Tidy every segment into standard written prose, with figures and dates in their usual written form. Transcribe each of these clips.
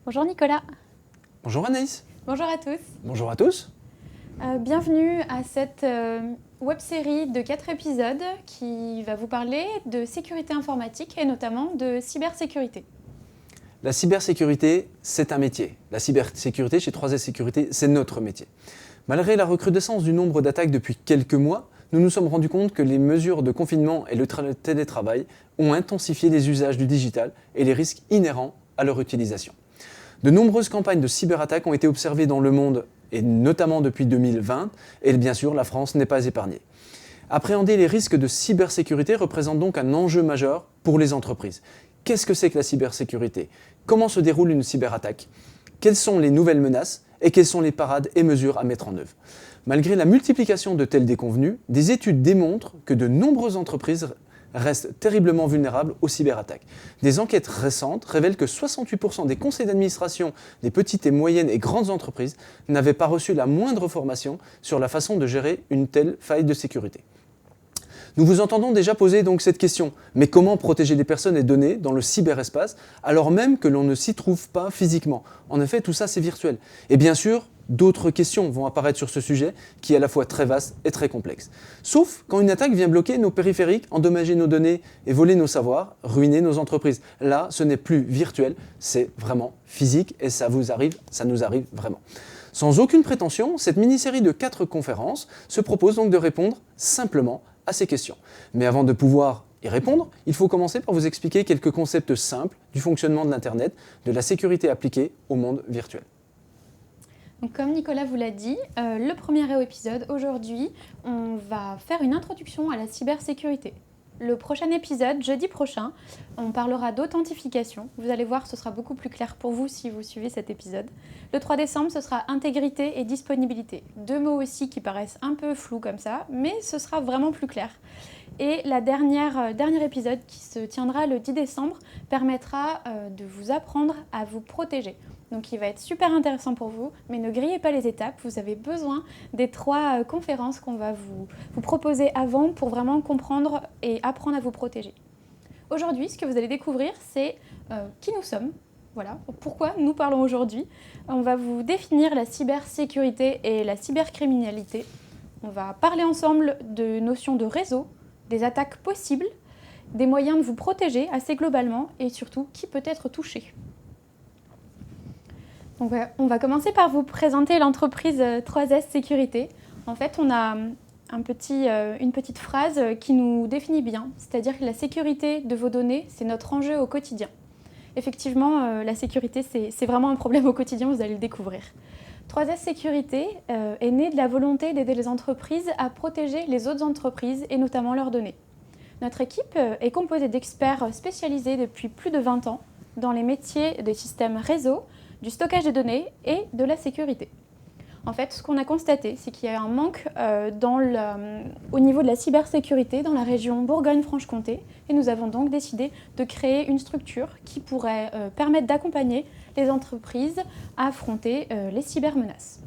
Bonjour Nicolas. Bonjour Anaïs. Bonjour à tous. Bonjour à tous. Bienvenue à cette web-série de 4 épisodes qui va vous parler de sécurité informatique et notamment de cybersécurité. La cybersécurité, c'est un métier. La cybersécurité chez 3S Sécurité, c'est notre métier. Malgré la recrudescence du nombre d'attaques depuis quelques mois, nous nous sommes rendus compte que les mesures de confinement et le télétravail ont intensifié les usages du digital et les risques inhérents à leur utilisation. De nombreuses campagnes de cyberattaques ont été observées dans le monde, et notamment depuis 2020, et bien sûr, la France n'est pas épargnée. Appréhender les risques de cybersécurité représente donc un enjeu majeur pour les entreprises. Qu'est-ce que c'est que la cybersécurité ? Comment se déroule une cyberattaque ? Quelles sont les nouvelles menaces et quelles sont les parades et mesures à mettre en œuvre ? Malgré la multiplication de telles déconvenues, des études démontrent que de nombreuses entreprises restent terriblement vulnérables aux cyberattaques. Des enquêtes récentes révèlent que 68% des conseils d'administration des petites et moyennes et grandes entreprises n'avaient pas reçu la moindre formation sur la façon de gérer une telle faille de sécurité. Nous vous entendons déjà poser donc cette question, mais comment protéger les personnes et données dans le cyberespace alors même que l'on ne s'y trouve pas physiquement ? En effet, tout ça c'est virtuel. Et bien sûr, d'autres questions vont apparaître sur ce sujet qui est à la fois très vaste et très complexe. Sauf quand une attaque vient bloquer nos périphériques, endommager nos données et voler nos savoirs, ruiner nos entreprises. Là, ce n'est plus virtuel, c'est vraiment physique et ça nous arrive vraiment. Sans aucune prétention, cette mini-série de 4 conférences se propose donc de répondre simplement à ces questions. Mais avant de pouvoir y répondre, il faut commencer par vous expliquer quelques concepts simples du fonctionnement de l'Internet, de la sécurité appliquée au monde virtuel. Donc, comme Nicolas vous l'a dit, le premier épisode, aujourd'hui, on va faire une introduction à la cybersécurité. Le prochain épisode, jeudi prochain, on parlera d'authentification. Vous allez voir, ce sera beaucoup plus clair pour vous si vous suivez cet épisode. Le 3 décembre, ce sera intégrité et disponibilité. 2 mots aussi qui paraissent un peu flous comme ça, mais ce sera vraiment plus clair. Et le dernier épisode qui se tiendra le 10 décembre permettra de vous apprendre à vous protéger. Donc il va être super intéressant pour vous, mais ne grillez pas les étapes. Vous avez besoin des 3 conférences qu'on va vous proposer avant pour vraiment comprendre et apprendre à vous protéger. Aujourd'hui, ce que vous allez découvrir, c'est qui nous sommes. Voilà, pourquoi nous parlons aujourd'hui. On va vous définir la cybersécurité et la cybercriminalité. On va parler ensemble de notions de réseau, des attaques possibles, des moyens de vous protéger assez globalement et surtout qui peut être touché. Donc, on va commencer par vous présenter l'entreprise 3S Sécurité. En fait, on a une petite phrase qui nous définit bien, c'est-à-dire que la sécurité de vos données, c'est notre enjeu au quotidien. Effectivement, la sécurité, c'est vraiment un problème au quotidien, vous allez le découvrir. 3S Sécurité est née de la volonté d'aider les entreprises à protéger les autres entreprises et notamment leurs données. Notre équipe est composée d'experts spécialisés depuis plus de 20 ans dans les métiers des systèmes réseau, du stockage de données et de la sécurité. En fait, ce qu'on a constaté, c'est qu'il y a un manque au niveau de la cybersécurité dans la région Bourgogne-Franche-Comté et nous avons donc décidé de créer une structure qui pourrait permettre d'accompagner les entreprises à affronter les cybermenaces.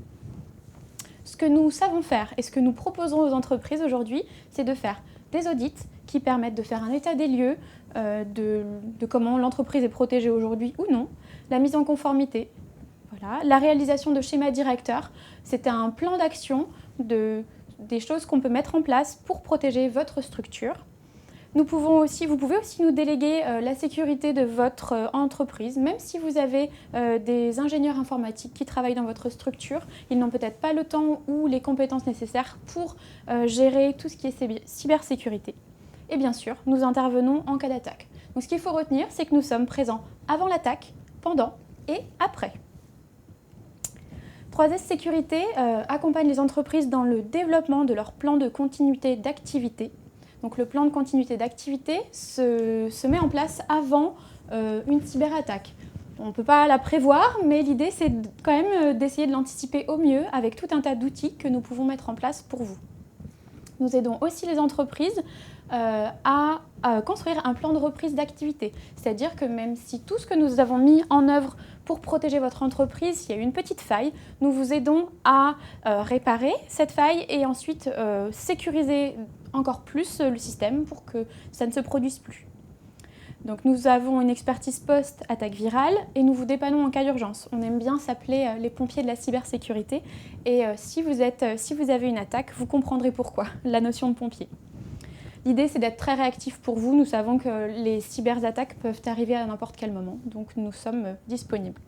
Ce que nous savons faire et ce que nous proposons aux entreprises aujourd'hui, c'est de faire des audits qui permettent de faire un état des lieux de comment l'entreprise est protégée aujourd'hui ou non, la mise en conformité, voilà, la réalisation de schémas directeurs. C'est un plan d'action des choses qu'on peut mettre en place pour protéger votre structure. Vous pouvez aussi nous déléguer la sécurité de votre entreprise, même si vous avez des ingénieurs informatiques qui travaillent dans votre structure, ils n'ont peut-être pas le temps ou les compétences nécessaires pour gérer tout ce qui est cybersécurité. Et bien sûr, nous intervenons en cas d'attaque. Donc ce qu'il faut retenir, c'est que nous sommes présents avant l'attaque, pendant et après. 3S Sécurité accompagne les entreprises dans le développement de leur plan de continuité d'activité. Donc le plan de continuité d'activité se met en place avant une cyberattaque. On ne peut pas la prévoir, mais l'idée c'est quand même d'essayer de l'anticiper au mieux avec tout un tas d'outils que nous pouvons mettre en place pour vous. Nous aidons aussi les entreprises à construire un plan de reprise d'activité. C'est-à-dire que même si tout ce que nous avons mis en œuvre pour protéger votre entreprise, s'il y a eu une petite faille, nous vous aidons à réparer cette faille et ensuite sécuriser encore plus le système pour que ça ne se produise plus. Donc nous avons une expertise post-attaque virale et nous vous dépannons en cas d'urgence. On aime bien s'appeler les pompiers de la cybersécurité et si vous avez une attaque, vous comprendrez pourquoi, la notion de pompier. L'idée, c'est d'être très réactif pour vous. Nous savons que les cyberattaques peuvent arriver à n'importe quel moment, donc nous sommes disponibles.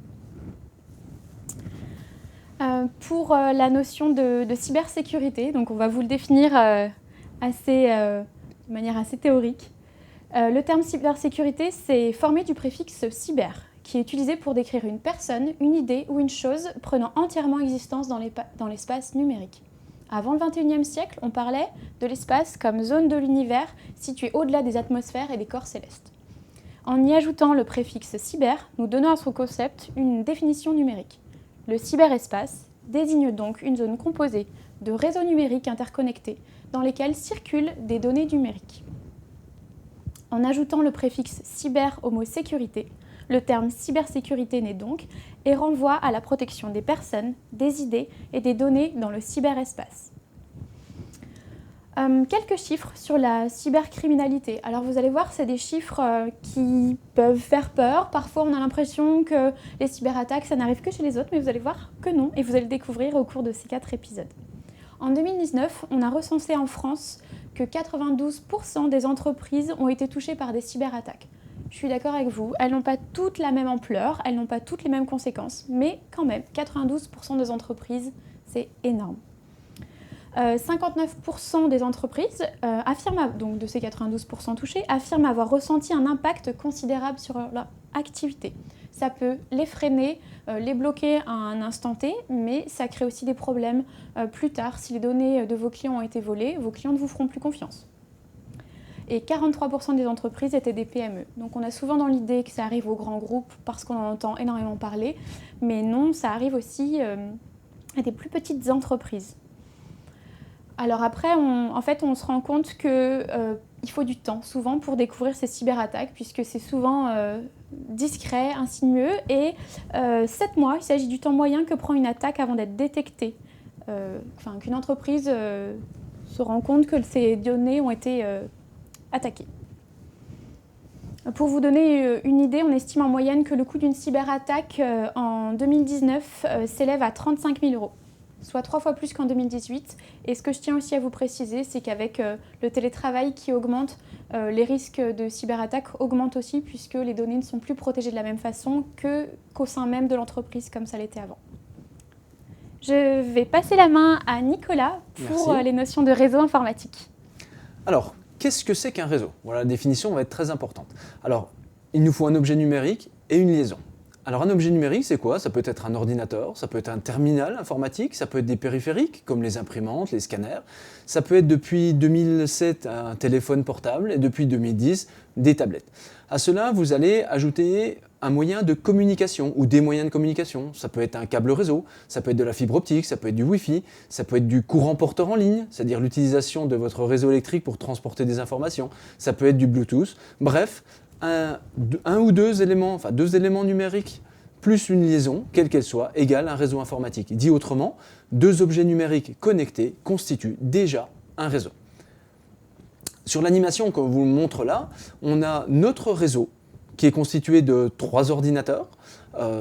Pour la notion de cybersécurité, donc on va vous le définir de manière assez théorique. Le terme cybersécurité, c'est formé du préfixe cyber, qui est utilisé pour décrire une personne, une idée ou une chose prenant entièrement existence dans l'espace numérique. Avant le XXIe siècle, on parlait de l'espace comme zone de l'univers située au-delà des atmosphères et des corps célestes. En y ajoutant le préfixe cyber, nous donnons à ce concept une définition numérique. Le cyberespace désigne donc une zone composée de réseaux numériques interconnectés dans lesquels circulent des données numériques. En ajoutant le préfixe cyber au mot sécurité, le terme cybersécurité naît donc et renvoie à la protection des personnes, des idées et des données dans le cyberespace. Quelques chiffres sur la cybercriminalité. Alors vous allez voir, c'est des chiffres qui peuvent faire peur. Parfois on a l'impression que les cyberattaques, ça n'arrive que chez les autres, mais vous allez voir que non, et vous allez le découvrir au cours de ces 4 épisodes. En 2019, on a recensé en France que 92% des entreprises ont été touchées par des cyberattaques. Je suis d'accord avec vous, elles n'ont pas toutes la même ampleur, elles n'ont pas toutes les mêmes conséquences, mais quand même, 92% des entreprises, c'est énorme. 59% des entreprises donc de ces 92% touchés, affirment avoir ressenti un impact considérable sur leur activité. Ça peut les freiner, les bloquer à un instant T, mais ça crée aussi des problèmes plus tard. Si les données de vos clients ont été volées, vos clients ne vous feront plus confiance. Et 43% des entreprises étaient des PME. Donc on a souvent dans l'idée que ça arrive aux grands groupes parce qu'on en entend énormément parler, mais non, ça arrive aussi à des plus petites entreprises. Alors après, on se rend compte qu'il faut du temps, souvent, pour découvrir ces cyberattaques, puisque c'est souvent discret, insinueux, et 7 mois, il s'agit du temps moyen que prend une attaque avant d'être détectée. Qu'une entreprise se rend compte que ses données ont été attaquées. Pour vous donner une idée, on estime en moyenne que le coût d'une cyberattaque en 2019 s'élève à 35 000 €. Soit 3 fois plus qu'en 2018. Et ce que je tiens aussi à vous préciser, c'est qu'avec le télétravail qui augmente, les risques de cyberattaque augmentent aussi puisque les données ne sont plus protégées de la même façon qu'au sein même de l'entreprise comme ça l'était avant. Je vais passer la main à Nicolas pour les notions de réseau informatique. Alors, qu'est-ce que c'est qu'un réseau ? Voilà, la définition va être très importante. Alors, il nous faut un objet numérique et une liaison. Alors un objet numérique, c'est quoi ? Ça peut être un ordinateur, ça peut être un terminal informatique, ça peut être des périphériques comme les imprimantes, les scanners, ça peut être depuis 2007 un téléphone portable et depuis 2010 des tablettes. À cela, vous allez ajouter un moyen de communication ou des moyens de communication. Ça peut être un câble réseau, ça peut être de la fibre optique, ça peut être du Wi-Fi, ça peut être du courant porteur en ligne, c'est-à-dire l'utilisation de votre réseau électrique pour transporter des informations, ça peut être du Bluetooth, bref, un ou deux éléments, enfin 2 éléments numériques plus une liaison, quelle qu'elle soit, égale un réseau informatique. Dit autrement, 2 objets numériques connectés constituent déjà un réseau. Sur l'animation qu'on vous montre là, on a notre réseau qui est constitué de 3 ordinateurs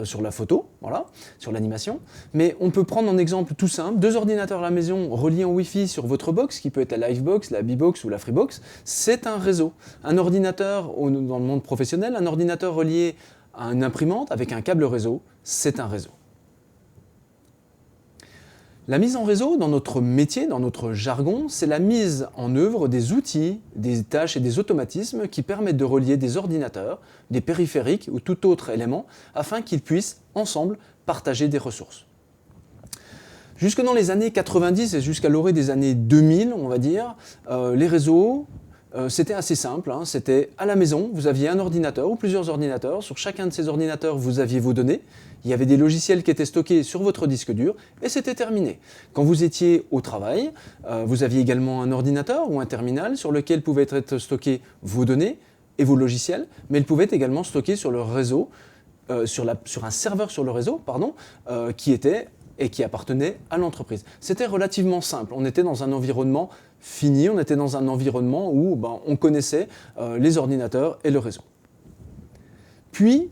sur la photo, voilà, sur l'animation. Mais on peut prendre un exemple tout simple, 2 ordinateurs à la maison reliés en Wi-Fi sur votre box, qui peut être la Livebox, la B-Box ou la Freebox, c'est un réseau. Un ordinateur, dans le monde professionnel, un ordinateur relié à une imprimante avec un câble réseau, c'est un réseau. La mise en réseau, dans notre métier, dans notre jargon, c'est la mise en œuvre des outils, des tâches et des automatismes qui permettent de relier des ordinateurs, des périphériques ou tout autre élément afin qu'ils puissent, ensemble, partager des ressources. Jusque dans les années 90 et jusqu'à l'orée des années 2000, on va dire, les réseaux, c'était assez simple, hein, c'était à la maison, vous aviez un ordinateur ou plusieurs ordinateurs, sur chacun de ces ordinateurs vous aviez vos données, il y avait des logiciels qui étaient stockés sur votre disque dur et c'était terminé. Quand vous étiez au travail, vous aviez également un ordinateur ou un terminal sur lequel pouvaient être stockés vos données et vos logiciels, mais ils pouvaient être également stockés sur le réseau, sur un serveur sur le réseau, qui était et qui appartenait à l'entreprise. C'était relativement simple, on était dans un environnement fini, on était dans un environnement où on connaissait les ordinateurs et le réseau. Puis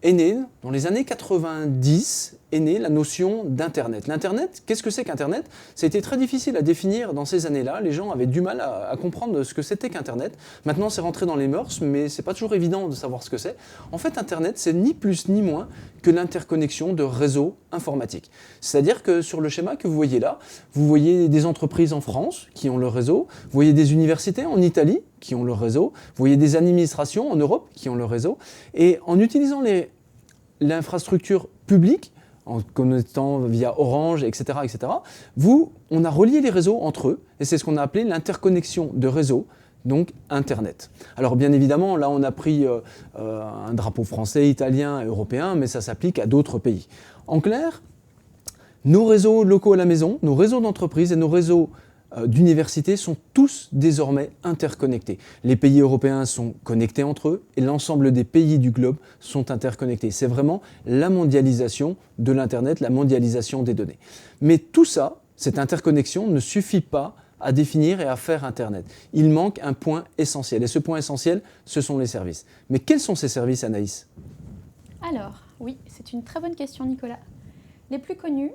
est née, dans les années 90, est née la notion d'Internet. L'Internet, qu'est-ce que c'est qu'Internet? Ça a été très difficile à définir dans ces années-là. Les gens avaient du mal à comprendre ce que c'était qu'Internet. Maintenant, c'est rentré dans les mœurs, mais c'est pas toujours évident de savoir ce que c'est. En fait, Internet, c'est ni plus ni moins que l'interconnexion de réseaux informatiques. C'est-à-dire que sur le schéma que vous voyez là, vous voyez des entreprises en France qui ont leur réseau, vous voyez des universités en Italie qui ont leur réseau, vous voyez des administrations en Europe qui ont leur réseau, et en utilisant l'infrastructure publique, en connectant via Orange, etc., etc., on a relié les réseaux entre eux, et c'est ce qu'on a appelé l'interconnexion de réseaux, donc Internet. Alors bien évidemment, là on a pris un drapeau français, italien, européen, mais ça s'applique à d'autres pays. En clair, nos réseaux locaux à la maison, nos réseaux d'entreprise et nos réseaux d'universités sont tous désormais interconnectés. Les pays européens sont connectés entre eux et l'ensemble des pays du globe sont interconnectés. C'est vraiment la mondialisation de l'Internet, la mondialisation des données. Mais tout ça, cette interconnexion ne suffit pas à définir et à faire Internet. Il manque un point essentiel et ce point essentiel, ce sont les services. Mais quels sont ces services, Anaïs? Alors, oui, c'est une très bonne question, Nicolas. Les plus connus,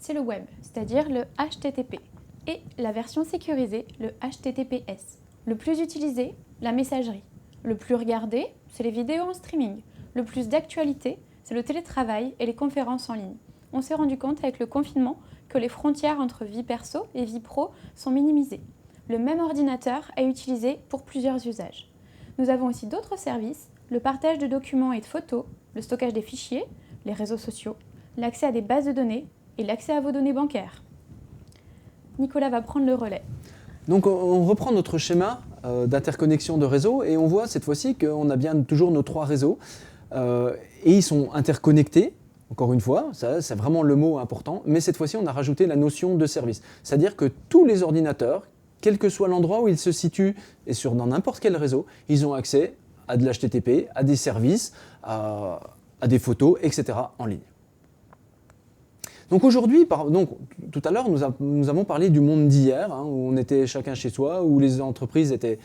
c'est le web, c'est-à-dire le HTTP. Et la version sécurisée, le HTTPS. Le plus utilisé, la messagerie. Le plus regardé, c'est les vidéos en streaming. Le plus d'actualité, c'est le télétravail et les conférences en ligne. On s'est rendu compte avec le confinement que les frontières entre vie perso et vie pro sont minimisées. Le même ordinateur est utilisé pour plusieurs usages. Nous avons aussi d'autres services, le partage de documents et de photos, le stockage des fichiers, les réseaux sociaux, l'accès à des bases de données et l'accès à vos données bancaires. Nicolas va prendre le relais. Donc on reprend notre schéma d'interconnexion de réseaux et on voit cette fois-ci qu'on a bien toujours nos trois réseaux et ils sont interconnectés. Encore une fois, ça, c'est vraiment le mot important, mais cette fois-ci on a rajouté la notion de service. C'est-à-dire que tous les ordinateurs, quel que soit l'endroit où ils se situent et dans n'importe quel réseau, ils ont accès à de l'HTTP, à des services, à des photos, etc. en ligne. Donc aujourd'hui, tout à l'heure, nous avons parlé du monde d'hier, où on était chacun chez soi, où les entreprises étaient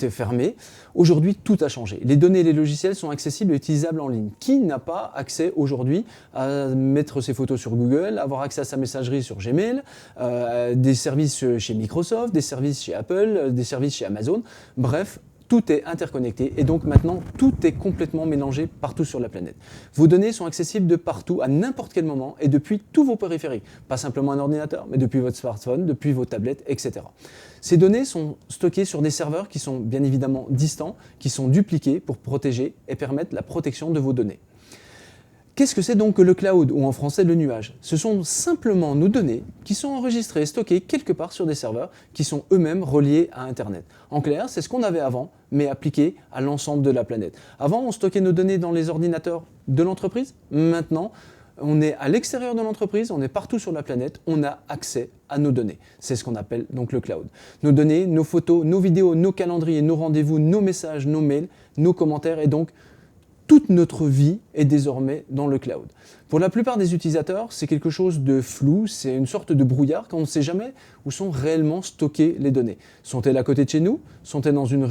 fermées. Aujourd'hui, tout a changé. Les données et les logiciels sont accessibles et utilisables en ligne. Qui n'a pas accès aujourd'hui à mettre ses photos sur Google, avoir accès à sa messagerie sur Gmail, des services chez Microsoft, des services chez Apple, des services chez Amazon, bref, tout est interconnecté et donc maintenant tout est complètement mélangé partout sur la planète. Vos données sont accessibles de partout, à n'importe quel moment et depuis tous vos périphériques. Pas simplement un ordinateur, mais depuis votre smartphone, depuis vos tablettes, etc. Ces données sont stockées sur des serveurs qui sont bien évidemment distants, qui sont dupliqués pour protéger et permettre la protection de vos données. Qu'est-ce que c'est donc que le cloud, ou en français le nuage? Ce sont simplement nos données qui sont enregistrées et stockées quelque part sur des serveurs qui sont eux-mêmes reliés à Internet. En clair, c'est ce qu'on avait avant, mais appliqué à l'ensemble de la planète. Avant, on stockait nos données dans les ordinateurs de l'entreprise. Maintenant, on est à l'extérieur de l'entreprise, on est partout sur la planète, on a accès à nos données. C'est ce qu'on appelle donc le cloud. Nos données, nos photos, nos vidéos, nos calendriers, nos rendez-vous, nos messages, nos mails, nos commentaires et donc toute notre vie est désormais dans le cloud. Pour la plupart des utilisateurs, c'est quelque chose de flou, c'est une sorte de brouillard quand on ne sait jamais où sont réellement stockées les données. Sont-elles à côté de chez nous? Sont-elles dans une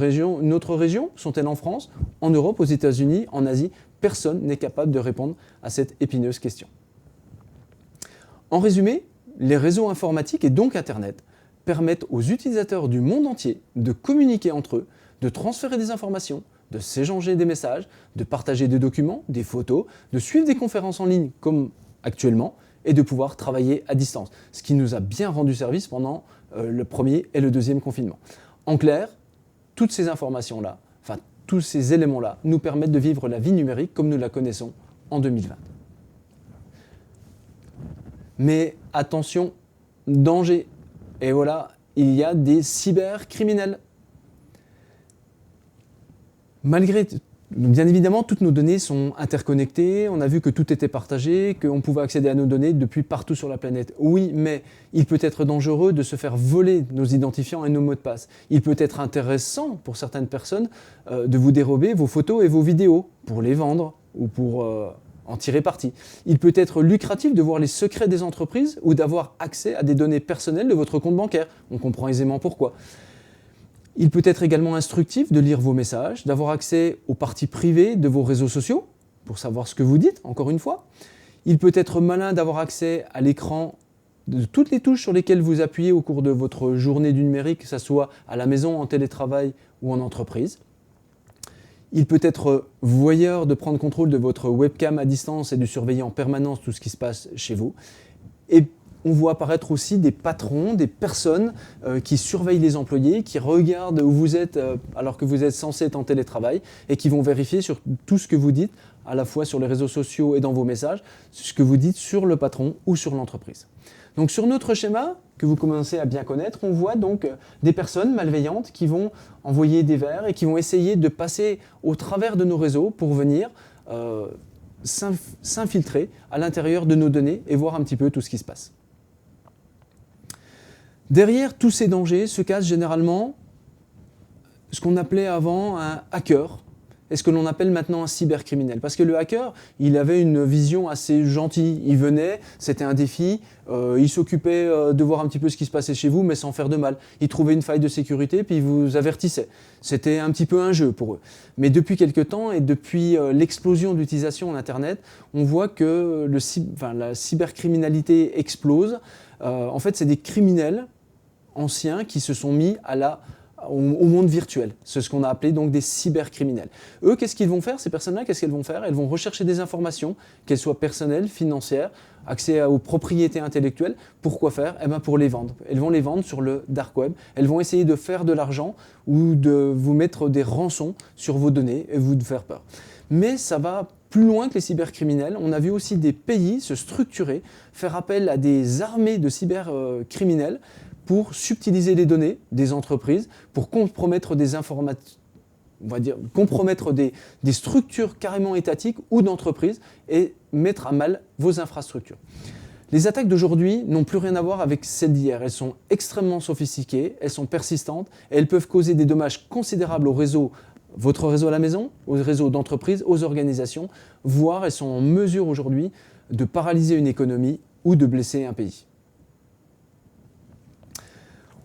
autre région? Sont-elles en France? En Europe, aux États-Unis, en Asie? Personne n'est capable de répondre à cette épineuse question. En résumé, les réseaux informatiques et donc Internet permettent aux utilisateurs du monde entier de communiquer entre eux, de transférer des informations, de s'échanger des messages, de partager des documents, des photos, de suivre des conférences en ligne comme actuellement et de pouvoir travailler à distance, ce qui nous a bien rendu service pendant le premier et le deuxième confinement. En clair, toutes ces informations-là, enfin tous ces éléments-là nous permettent de vivre la vie numérique comme nous la connaissons en 2020. Mais attention, danger. Et voilà, il y a des cybercriminels. Bien évidemment, toutes nos données sont interconnectées, on a vu que tout était partagé, qu'on pouvait accéder à nos données depuis partout sur la planète. Oui, mais il peut être dangereux de se faire voler nos identifiants et nos mots de passe. Il peut être intéressant pour certaines personnes de vous dérober vos photos et vos vidéos pour les vendre ou pour en tirer parti. Il peut être lucratif de voir les secrets des entreprises ou d'avoir accès à des données personnelles de votre compte bancaire. On comprend aisément pourquoi. Il peut être également instructif de lire vos messages, d'avoir accès aux parties privées de vos réseaux sociaux, pour savoir ce que vous dites, encore une fois. Il peut être malin d'avoir accès à l'écran de toutes les touches sur lesquelles vous appuyez au cours de votre journée du numérique, que ce soit à la maison, en télétravail ou en entreprise. Il peut être voyeur de prendre contrôle de votre webcam à distance et de surveiller en permanence tout ce qui se passe chez vous. Et on voit apparaître aussi des patrons, des personnes qui surveillent les employés, qui regardent où vous êtes alors que vous êtes censé être en télétravail et qui vont vérifier sur tout ce que vous dites, à la fois sur les réseaux sociaux et dans vos messages, ce que vous dites sur le patron ou sur l'entreprise. Donc sur notre schéma, que vous commencez à bien connaître, on voit donc des personnes malveillantes qui vont envoyer des vers et qui vont essayer de passer au travers de nos réseaux pour venir s'infiltrer à l'intérieur de nos données et voir un petit peu tout ce qui se passe. Derrière tous ces dangers se cache généralement ce qu'on appelait avant un hacker et ce que l'on appelle maintenant un cybercriminel. Parce que le hacker, il avait une vision assez gentille. Il venait, c'était un défi, il s'occupait de voir un petit peu ce qui se passait chez vous, mais sans faire de mal. Il trouvait une faille de sécurité, puis il vous avertissait. C'était un petit peu un jeu pour eux. Mais depuis quelques temps, et depuis l'explosion de l'utilisation d'Internet, on voit que la cybercriminalité explose. En fait, c'est des criminels anciens qui se sont mis au monde virtuel. C'est ce qu'on a appelé donc des cybercriminels. Eux, qu'est-ce qu'ils vont faire, ces personnes-là, qu'est-ce qu'elles vont faire? Elles vont rechercher des informations, qu'elles soient personnelles, financières, accès aux propriétés intellectuelles. Pourquoi faire? Eh bien, pour les vendre. Elles vont les vendre sur le dark web. Elles vont essayer de faire de l'argent ou de vous mettre des rançons sur vos données et vous faire peur. Mais ça va plus loin que les cybercriminels. On a vu aussi des pays se structurer, faire appel à des armées de cybercriminels pour subtiliser les données des entreprises, pour compromettre des informations, on va dire, compromettre des structures carrément étatiques ou d'entreprises et mettre à mal vos infrastructures. Les attaques d'aujourd'hui n'ont plus rien à voir avec celles d'hier. Elles sont extrêmement sophistiquées, elles sont persistantes et elles peuvent causer des dommages considérables au réseau, votre réseau à la maison, aux réseaux d'entreprises, aux organisations, voire elles sont en mesure aujourd'hui de paralyser une économie ou de blesser un pays.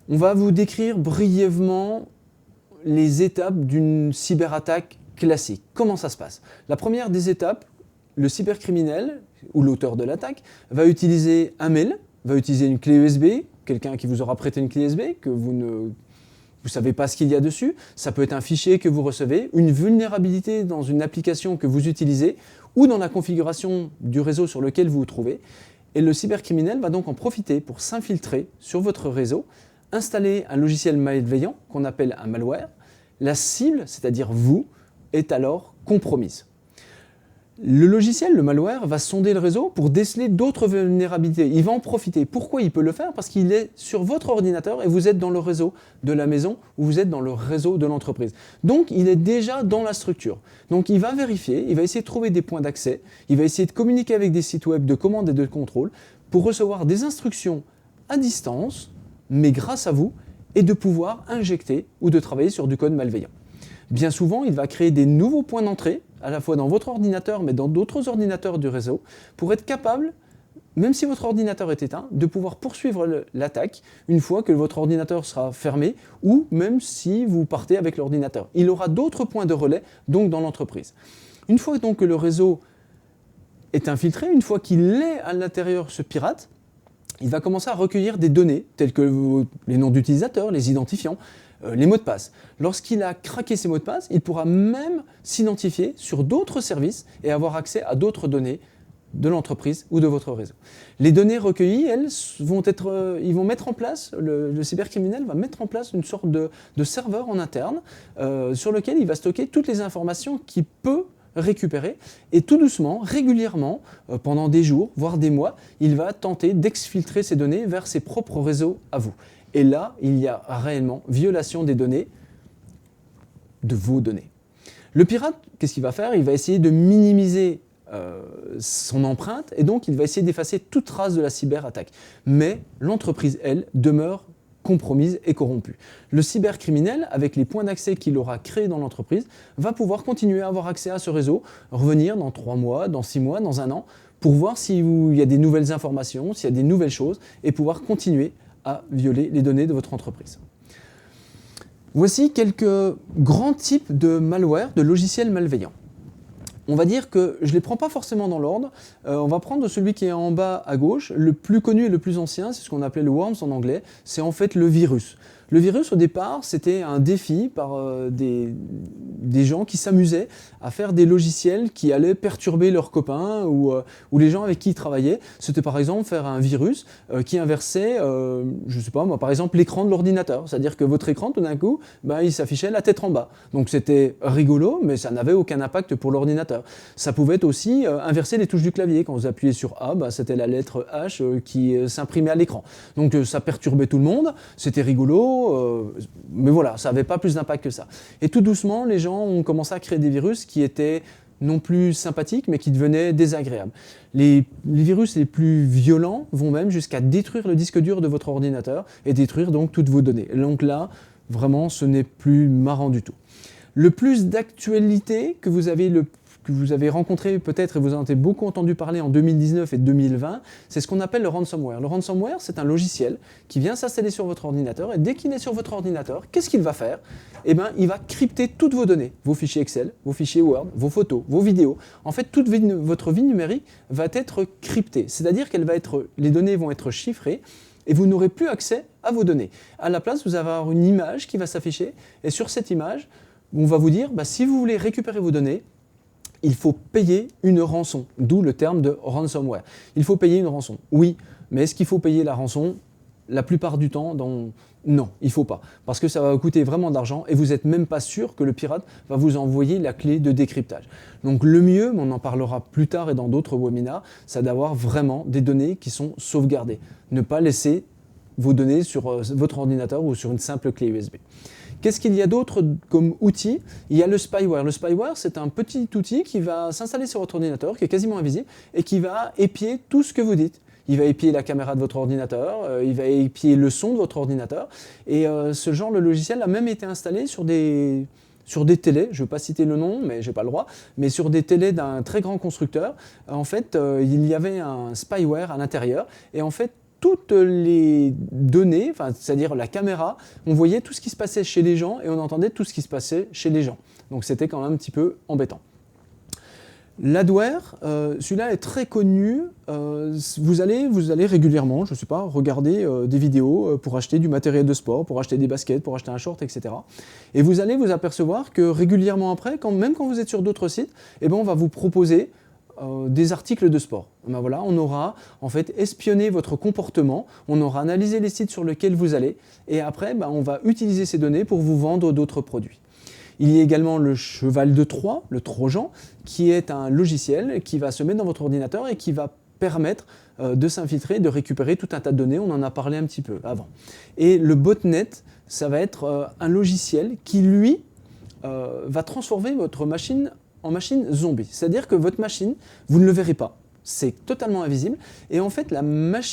On va vous décrire brièvement les étapes d'une cyberattaque classique. Comment ça se passe? La première des étapes, le cybercriminel ou l'auteur de l'attaque va utiliser un mail, va utiliser une clé USB, quelqu'un qui vous aura prêté une clé USB, que vous ne savez pas ce qu'il y a dessus. Ça peut être un fichier que vous recevez, une vulnérabilité dans une application que vous utilisez ou dans la configuration du réseau sur lequel vous vous trouvez. Et le cybercriminel va donc en profiter pour s'infiltrer sur votre réseau, installer un logiciel malveillant qu'on appelle un malware. La cible, c'est-à-dire vous, est alors compromise. Le logiciel, le malware, va sonder le réseau pour déceler d'autres vulnérabilités. Il va en profiter. Pourquoi il peut le faire? Parce qu'il est sur votre ordinateur et vous êtes dans le réseau de la maison ou vous êtes dans le réseau de l'entreprise. Donc, il est déjà dans la structure. Donc, il va vérifier, il va essayer de trouver des points d'accès, il va essayer de communiquer avec des sites web de commande et de contrôle pour recevoir des instructions à distance, mais grâce à vous, et de pouvoir injecter ou de travailler sur du code malveillant. Bien souvent, il va créer des nouveaux points d'entrée, à la fois dans votre ordinateur, mais dans d'autres ordinateurs du réseau, pour être capable, même si votre ordinateur est éteint, de pouvoir poursuivre l'attaque une fois que votre ordinateur sera fermé, ou même si vous partez avec l'ordinateur. Il aura d'autres points de relais, donc dans l'entreprise. Une fois donc que le réseau est infiltré, une fois qu'il est à l'intérieur, ce pirate, il va commencer à recueillir des données, telles que les noms d'utilisateurs, les identifiants, les mots de passe. Lorsqu'il a craqué ces mots de passe, il pourra même s'identifier sur d'autres services et avoir accès à d'autres données de l'entreprise ou de votre réseau. Les données recueillies, elles, ils vont mettre en place, le cybercriminel va mettre en place une sorte de serveur en interne sur lequel il va stocker toutes les informations qu'il peut récupérer et tout doucement, régulièrement, pendant des jours, voire des mois, il va tenter d'exfiltrer ces données vers ses propres réseaux à vous. Et là, il y a réellement violation des données, de vos données. Le pirate, qu'est-ce qu'il va faire? Il va essayer de minimiser son empreinte et donc il va essayer d'effacer toute trace de la cyberattaque. Mais l'entreprise, elle, demeure compromise et corrompue. Le cybercriminel, avec les points d'accès qu'il aura créés dans l'entreprise, va pouvoir continuer à avoir accès à ce réseau, revenir dans 3 mois, dans 6 mois, dans 1 an, pour voir s'il y a des nouvelles informations, s'il y a des nouvelles choses, et pouvoir continuer à violer les données de votre entreprise. Voici quelques grands types de malware, de logiciels malveillants. On va dire que je ne les prends pas forcément dans l'ordre. On va prendre celui qui est en bas à gauche. Le plus connu et le plus ancien, c'est ce qu'on appelait le worms en anglais. C'est en fait le virus. Le virus, au départ, c'était un défi par des gens qui s'amusaient à faire des logiciels qui allaient perturber leurs copains ou les gens avec qui ils travaillaient. C'était par exemple faire un virus qui inversait, je sais pas moi, par exemple l'écran de l'ordinateur. C'est-à-dire que votre écran, tout d'un coup, il s'affichait la tête en bas. Donc c'était rigolo, mais ça n'avait aucun impact pour l'ordinateur. Ça pouvait être aussi inverser les touches du clavier. Quand vous appuyez sur A, c'était la lettre H qui s'imprimait à l'écran. Donc ça perturbait tout le monde, c'était rigolo, mais voilà, ça n'avait pas plus d'impact que ça. Et tout doucement, les gens ont commencé à créer des virus qui étaient non plus sympathiques, mais qui devenaient désagréables. Les virus les plus violents vont même jusqu'à détruire le disque dur de votre ordinateur et détruire donc toutes vos données. Donc là, vraiment, ce n'est plus marrant du tout. Le plus d'actualité que vous avez rencontré peut-être et vous en avez beaucoup entendu parler en 2019 et 2020, c'est ce qu'on appelle le ransomware. Le ransomware, c'est un logiciel qui vient s'installer sur votre ordinateur et dès qu'il est sur votre ordinateur, qu'est-ce qu'il va faire ? Eh bien, il va crypter toutes vos données, vos fichiers Excel, vos fichiers Word, vos photos, vos vidéos. En fait, toute votre vie numérique va être cryptée, c'est-à-dire les données vont être chiffrées et vous n'aurez plus accès à vos données. À la place, vous allez avoir une image qui va s'afficher et sur cette image, on va vous dire, si vous voulez récupérer vos données, il faut payer une rançon, d'où le terme de ransomware. Il faut payer une rançon, oui, mais est-ce qu'il faut payer la rançon ? La plupart du temps, non, il ne faut pas, parce que ça va vous coûter vraiment d'argent et vous n'êtes même pas sûr que le pirate va vous envoyer la clé de décryptage. Donc le mieux, mais on en parlera plus tard et dans d'autres webinars, c'est d'avoir vraiment des données qui sont sauvegardées. Ne pas laisser vos données sur votre ordinateur ou sur une simple clé USB. Qu'est-ce qu'il y a d'autre comme outil ? Il y a le spyware. Le spyware, c'est un petit outil qui va s'installer sur votre ordinateur, qui est quasiment invisible, et qui va épier tout ce que vous dites. Il va épier la caméra de votre ordinateur, il va épier le son de votre ordinateur, et ce genre de logiciel a même été installé sur des télés, je ne vais pas citer le nom, mais je n'ai pas le droit, mais sur des télés d'un très grand constructeur. En fait, il y avait un spyware à l'intérieur, et en fait, toutes les données, c'est-à-dire la caméra, on voyait tout ce qui se passait chez les gens et on entendait tout ce qui se passait chez les gens. Donc c'était quand même un petit peu embêtant. L'adware, celui-là est très connu. Vous allez régulièrement, je ne sais pas, regarder des vidéos pour acheter du matériel de sport, pour acheter des baskets, pour acheter un short, etc. Et vous allez vous apercevoir que régulièrement après, même quand vous êtes sur d'autres sites, on va vous proposer des articles de sport. Voilà, on aura en fait espionné votre comportement, on aura analysé les sites sur lesquels vous allez et après on va utiliser ces données pour vous vendre d'autres produits. Il y a également le cheval de Troie, le Trojan, qui est un logiciel qui va se mettre dans votre ordinateur et qui va permettre de s'infiltrer, de récupérer tout un tas de données, on en a parlé un petit peu avant. Et le botnet, ça va être un logiciel qui lui va transformer votre machine en machine zombie. C'est-à-dire que votre machine, vous ne le verrez pas. C'est totalement invisible. Et en fait,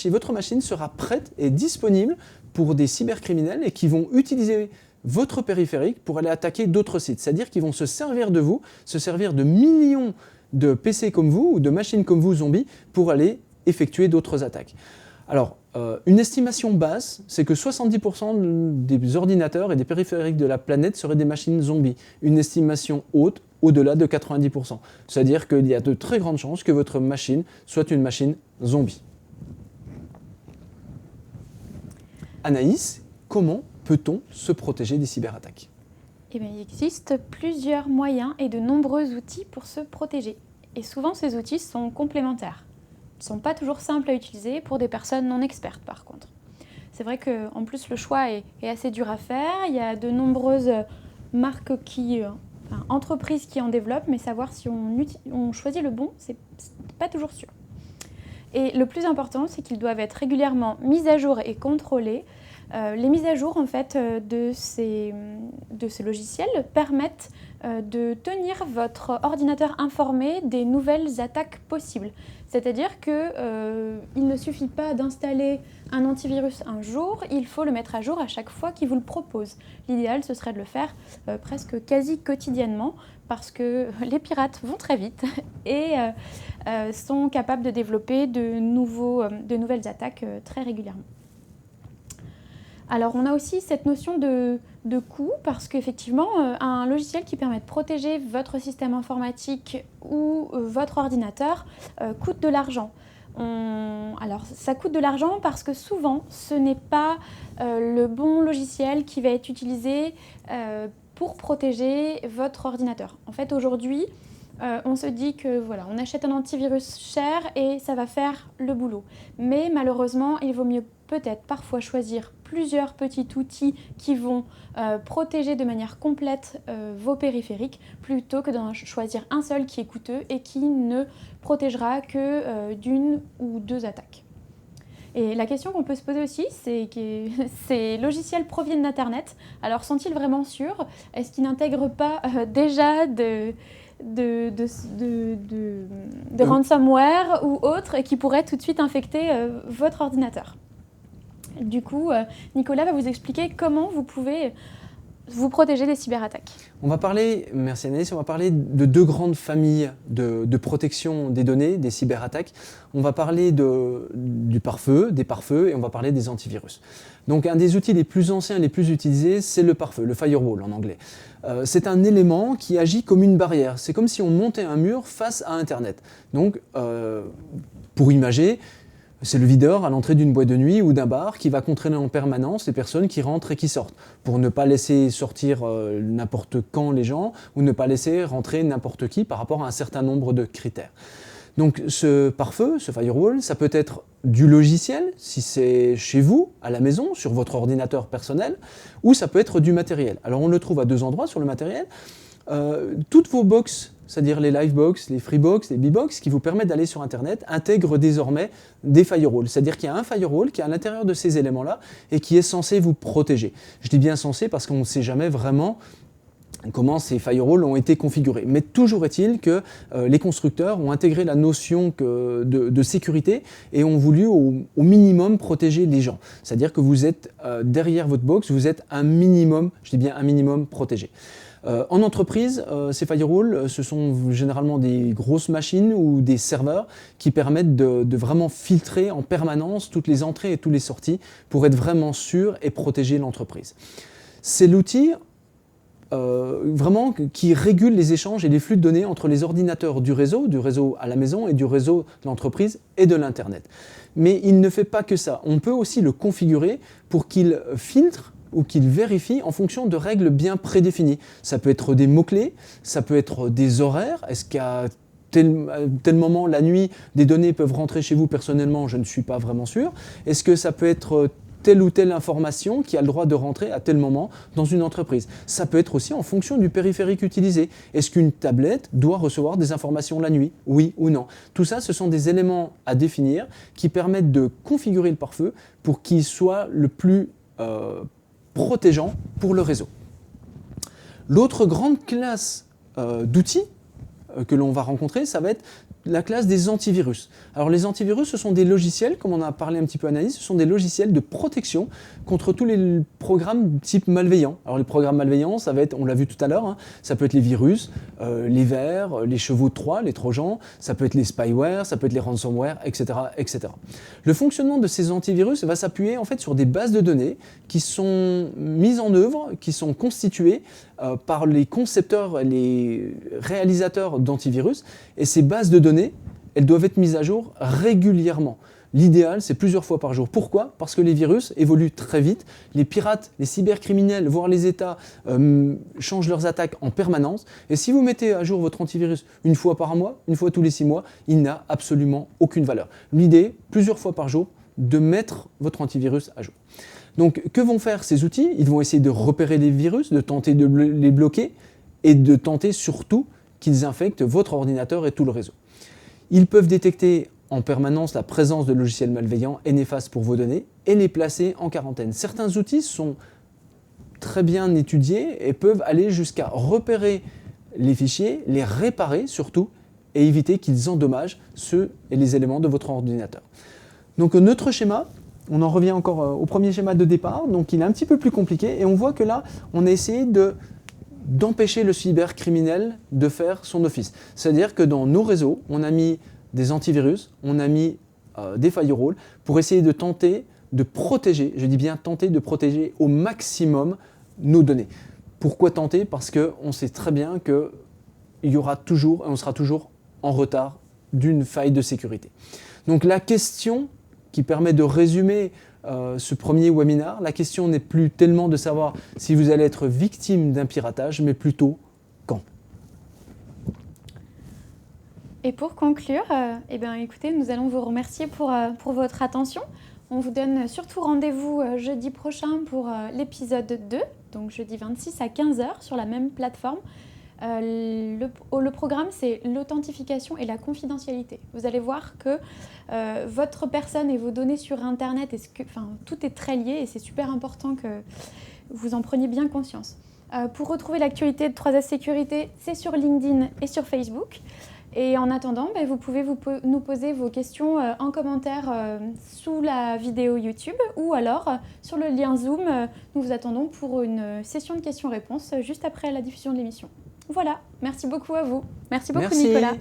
votre machine sera prête et disponible pour des cybercriminels et qui vont utiliser votre périphérique pour aller attaquer d'autres sites. C'est-à-dire qu'ils vont se servir de vous, se servir de millions de PC comme vous ou de machines comme vous zombies pour aller effectuer d'autres attaques. Alors, une estimation basse, c'est que 70% des ordinateurs et des périphériques de la planète seraient des machines zombies. Une estimation haute, au-delà de 90%. C'est-à-dire qu'il y a de très grandes chances que votre machine soit une machine zombie. Anaïs, comment peut-on se protéger des cyberattaques ? Il existe plusieurs moyens et de nombreux outils pour se protéger. Et souvent, ces outils sont complémentaires. Ils ne sont pas toujours simples à utiliser pour des personnes non expertes, par contre. C'est vrai qu'en plus, le choix est assez dur à faire. Il y a de nombreuses marques entreprises qui en développent, mais savoir si on choisit le bon, c'est pas toujours sûr. Et le plus important, c'est qu'ils doivent être régulièrement mis à jour et contrôlés. Les mises à jour en fait, de ces logiciels permettent de tenir votre ordinateur informé des nouvelles attaques possibles. C'est-à-dire qu'il ne suffit pas d'installer un antivirus un jour, il faut le mettre à jour à chaque fois qu'il vous le propose. L'idéal, ce serait de le faire presque quasi quotidiennement parce que les pirates vont très vite et sont capables de développer de nouvelles attaques très régulièrement. Alors, on a aussi cette notion de coût, parce qu'effectivement, un logiciel qui permet de protéger votre système informatique ou votre ordinateur coûte de l'argent. Alors, ça coûte de l'argent parce que souvent, ce n'est pas le bon logiciel qui va être utilisé pour protéger votre ordinateur. En fait, aujourd'hui, on se dit que voilà, on achète un antivirus cher et ça va faire le boulot. Mais malheureusement, il vaut mieux peut-être parfois choisir plusieurs petits outils qui vont protéger de manière complète vos périphériques plutôt que d'en choisir un seul qui est coûteux et qui ne protégera que d'une ou deux attaques. Et la question qu'on peut se poser aussi, c'est que ces logiciels proviennent d'Internet. Alors sont-ils vraiment sûrs? Est-ce qu'ils n'intègrent pas déjà de ransomware ou autres qui pourraient tout de suite infecter votre ordinateur? Du coup, Nicolas va vous expliquer comment vous pouvez vous protéger des cyberattaques. On va parler, merci Anaïs, on va parler de deux grandes familles de protection des données, des cyberattaques. On va parler du pare-feu, des pare-feux, et on va parler des antivirus. Donc un des outils les plus anciens et les plus utilisés, c'est le pare-feu, le firewall en anglais. C'est un élément qui agit comme une barrière. C'est comme si on montait un mur face à Internet. Donc, pour imager, c'est le videur à l'entrée d'une boîte de nuit ou d'un bar qui va contrôler en permanence les personnes qui rentrent et qui sortent, pour ne pas laisser sortir n'importe quand les gens ou ne pas laisser rentrer n'importe qui par rapport à un certain nombre de critères. Donc ce pare-feu, ce firewall, ça peut être du logiciel, si c'est chez vous, à la maison, sur votre ordinateur personnel, ou ça peut être du matériel. Alors on le trouve à deux endroits sur le matériel. Toutes vos box, c'est-à-dire les Livebox, les Freebox, les Bbox, qui vous permettent d'aller sur Internet, intègrent désormais des firewalls. C'est-à-dire qu'il y a un firewall qui est à l'intérieur de ces éléments-là et qui est censé vous protéger. Je dis bien censé parce qu'on ne sait jamais vraiment comment ces firewalls ont été configurés. Mais toujours est-il que les constructeurs ont intégré la notion de sécurité et ont voulu au minimum protéger les gens. C'est-à-dire que vous êtes derrière votre box, vous êtes un minimum, je dis bien un minimum protégé. En entreprise, ces firewalls, ce sont généralement des grosses machines ou des serveurs qui permettent de vraiment filtrer en permanence toutes les entrées et toutes les sorties pour être vraiment sûr et protéger l'entreprise. C'est l'outil vraiment qui régule les échanges et les flux de données entre les ordinateurs du réseau à la maison et du réseau de l'entreprise et de l'Internet. Mais il ne fait pas que ça. On peut aussi le configurer pour qu'il filtre ou qu'il vérifie en fonction de règles bien prédéfinies. Ça peut être des mots-clés, ça peut être des horaires. Est-ce qu'à tel moment, la nuit, des données peuvent rentrer chez vous personnellement? Je ne suis pas vraiment sûr. Est-ce que ça peut être telle ou telle information qui a le droit de rentrer à tel moment dans une entreprise? Ça peut être aussi en fonction du périphérique utilisé. Est-ce qu'une tablette doit recevoir des informations la nuit? Oui ou non? Tout ça, ce sont des éléments à définir qui permettent de configurer le pare-feu pour qu'il soit le plus protégeant pour le réseau. L'autre grande classe d'outils que l'on va rencontrer, ça va être la classe des antivirus. Alors les antivirus, ce sont des logiciels, comme on a parlé un petit peu à Anaïs, ce sont des logiciels de protection contre tous les programmes type malveillants. Alors les programmes malveillants, ça va être, on l'a vu tout à l'heure, hein, ça peut être les virus, les vers, les chevaux de Troie, les trojans, ça peut être les spyware, ça peut être les ransomware, etc., etc. Le fonctionnement de ces antivirus va s'appuyer en fait sur des bases de données qui sont mises en œuvre, qui sont constituées par les concepteurs, les réalisateurs d'antivirus, et ces bases de données, elles doivent être mises à jour régulièrement. L'idéal, c'est plusieurs fois par jour. Pourquoi? Parce que les virus évoluent très vite. Les pirates, les cybercriminels, voire les États changent leurs attaques en permanence. Et si vous mettez à jour votre antivirus une fois par mois, une fois tous les 6 mois, il n'a absolument aucune valeur. L'idée, plusieurs fois par jour, de mettre votre antivirus à jour. Donc, que vont faire ces outils? Ils vont essayer de repérer les virus, de tenter de les bloquer et de tenter surtout qu'ils infectent votre ordinateur et tout le réseau. Ils peuvent détecter en permanence la présence de logiciels malveillants et néfastes pour vos données et les placer en quarantaine. Certains outils sont très bien étudiés et peuvent aller jusqu'à repérer les fichiers, les réparer surtout et éviter qu'ils endommagent ceux et les éléments de votre ordinateur. Donc notre schéma, on en revient encore au premier schéma de départ, donc il est un petit peu plus compliqué et on voit que là, on a essayé d'empêcher le cybercriminel de faire son office. C'est-à-dire que dans nos réseaux, on a mis des antivirus, on a mis des firewalls pour essayer de tenter de protéger, je dis bien tenter de protéger au maximum nos données. Pourquoi tenter? Parce qu'on sait très bien qu'il y aura toujours, et on sera toujours en retard d'une faille de sécurité. Donc la question qui permet de résumer ce premier webinaire, la question n'est plus tellement de savoir si vous allez être victime d'un piratage, mais plutôt quand. Et pour conclure, écoutez, nous allons vous remercier pour votre attention. On vous donne surtout rendez-vous jeudi prochain pour l'épisode 2, donc jeudi 26 à 15 h sur la même plateforme. Le programme, c'est l'authentification et la confidentialité. Vous allez voir que votre personne et vos données sur Internet, tout est très lié et c'est super important que vous en preniez bien conscience. Pour retrouver l'actualité de 3S Sécurité, c'est sur LinkedIn et sur Facebook. Et en attendant, vous pouvez nous poser vos questions en commentaire sous la vidéo YouTube ou alors sur le lien Zoom. Nous vous attendons pour une session de questions-réponses juste après la diffusion de l'émission. Voilà, merci beaucoup à vous. Merci beaucoup Nicolas.